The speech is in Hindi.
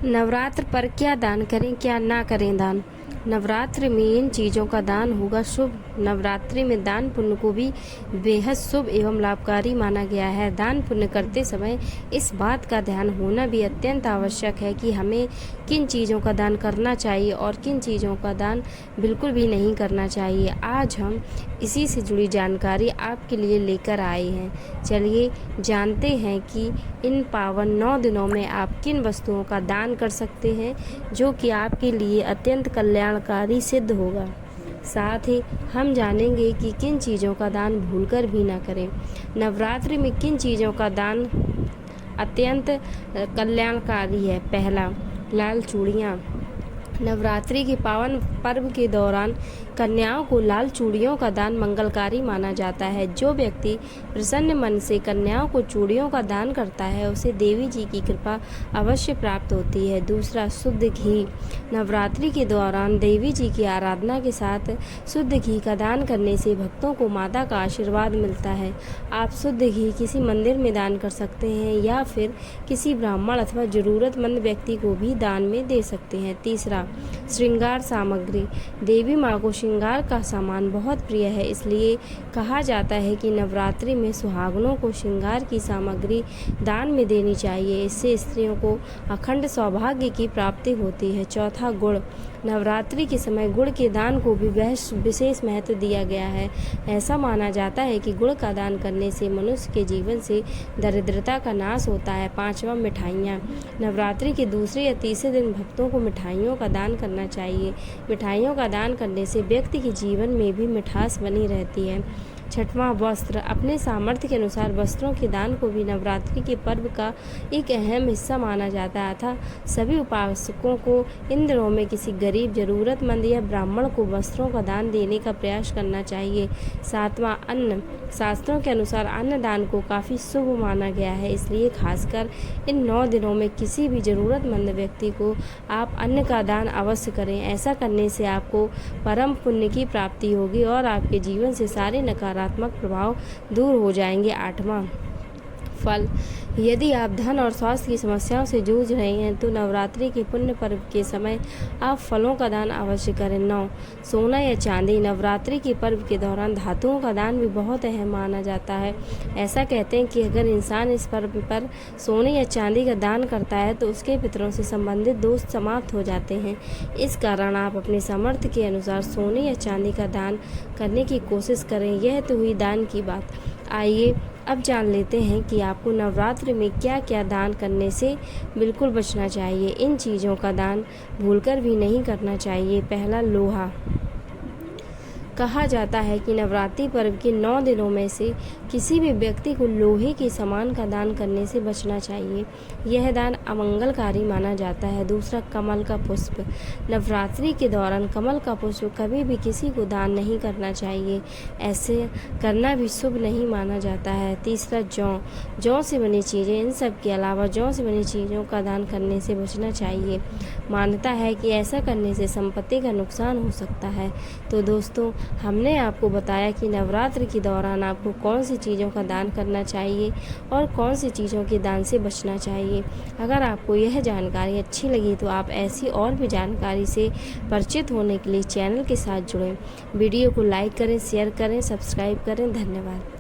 नवरात्र पर क्या दान करें, क्या ना करें दान। नवरात्र में इन चीज़ों का दान होगा शुभ। नवरात्रि में दान पुण्य को भी बेहद शुभ एवं लाभकारी माना गया है। दान पुण्य करते समय इस बात का ध्यान होना भी अत्यंत आवश्यक है कि हमें किन चीज़ों का दान करना चाहिए और किन चीज़ों का दान बिल्कुल भी नहीं करना चाहिए। आज हम इसी से जुड़ी जानकारी आपके लिए लेकर आए हैं। चलिए जानते हैं कि इन पावन 9 दिनों में आप किन वस्तुओं का दान कर सकते हैं जो कि आपके लिए अत्यंत कल्याणकारी सिद्ध होगा। साथ ही हम जानेंगे कि किन चीज़ों का दान भूलकर भी ना करें। नवरात्रि में किन चीज़ों का दान अत्यंत कल्याणकारी है। पहला, लाल चूड़ियाँ। नवरात्रि के पावन पर्व के दौरान कन्याओं को लाल चूड़ियों का दान मंगलकारी माना जाता है। जो व्यक्ति प्रसन्न मन से कन्याओं को चूड़ियों का दान करता है उसे देवी जी की कृपा अवश्य प्राप्त होती है। दूसरा, शुद्ध घी। नवरात्रि के दौरान देवी जी की आराधना के साथ शुद्ध घी का दान करने से भक्तों को माता का आशीर्वाद मिलता है। आप शुद्ध घी किसी मंदिर में दान कर सकते हैं या फिर किसी ब्राह्मण अथवा जरूरतमंद व्यक्ति को भी दान में दे सकते हैं। तीसरा, श्रृंगार सामग्री। देवी माँ को श्रृंगार का सामान बहुत प्रिय है, इसलिए कहा जाता है कि नवरात्रि में सुहागनों को श्रृंगार की सामग्री दान में देनी चाहिए। इससे स्त्रियों को अखंड सौभाग्य की प्राप्ति होती है। चौथा, गुड़। नवरात्रि के समय गुड़ के दान को भी विशेष महत्व दिया गया है। ऐसा माना जाता है कि गुड़ का दान करने से मनुष्य के जीवन से दरिद्रता का नाश होता है। पांचवा, मिठाइयाँ। नवरात्रि के दूसरे या तीसरे दिन भक्तों को मिठाइयों का दान करना चाहिए। मिठाइयों का दान करने से व्यक्ति के जीवन में भी मिठास बनी रहती है। छठवां, वस्त्र। अपने सामर्थ्य के अनुसार वस्त्रों के दान को भी नवरात्रि के पर्व का एक अहम हिस्सा माना जाता है तथा सभी उपासकों को इन दिनों में किसी गरीब, जरूरतमंद या ब्राह्मण को वस्त्रों का दान देने का प्रयास करना चाहिए। सातवां, अन्न। शास्त्रों के अनुसार अन्न दान को काफ़ी शुभ माना गया है, इसलिए खासकर इन 9 दिनों में किसी भी ज़रूरतमंद व्यक्ति को आप अन्न का दान अवश्य करें। ऐसा करने से आपको परम पुण्य की प्राप्ति होगी और आपके जीवन से सारे नकारात्मक प्रभाव दूर हो जाएंगे। आठवां, फल। यदि आप धन और स्वास्थ्य की समस्याओं से जूझ रहे हैं तो नवरात्रि के पुण्य पर्व के समय आप फलों का दान अवश्य करें। 9, सोना या चांदी। नवरात्रि के पर्व के दौरान धातुओं का दान भी बहुत अहम माना जाता है। ऐसा कहते हैं कि अगर इंसान इस पर्व पर सोने या चांदी का दान करता है तो उसके पितरों से संबंधित दोष समाप्त हो जाते हैं। इस कारण आप अपने सामर्थ्य के अनुसार सोने या चांदी का दान करने की कोशिश करें। यह तो हुई दान की बात। आइए अब जान लेते हैं कि आपको नवरात्रि में क्या क्या दान करने से बिल्कुल बचना चाहिए। इन चीज़ों का दान भूलकर भी नहीं करना चाहिए। पहला, लोहा। कहा जाता है कि नवरात्रि पर्व के 9 दिनों में से किसी भी व्यक्ति को लोहे के सामान का दान करने से बचना चाहिए। यह दान अमंगलकारी माना जाता है। दूसरा, कमल का पुष्प। नवरात्रि के दौरान कमल का पुष्प कभी भी किसी को दान नहीं करना चाहिए। ऐसे करना भी शुभ नहीं माना जाता है। तीसरा, जौ। जौ से बनी चीज़ें। इन सब के अलावा जौ से बनी चीज़ों का दान करने से बचना चाहिए। मान्यता है कि ऐसा करने से संपत्ति का नुकसान हो सकता है। तो दोस्तों, हमने आपको बताया कि नवरात्र के दौरान आपको कौन सी चीज़ों का दान करना चाहिए और कौन सी चीज़ों के दान से बचना चाहिए। अगर आपको यह जानकारी अच्छी लगी तो आप ऐसी और भी जानकारी से परिचित होने के लिए चैनल के साथ जुड़ें। वीडियो को लाइक करें, शेयर करें, सब्सक्राइब करें। धन्यवाद।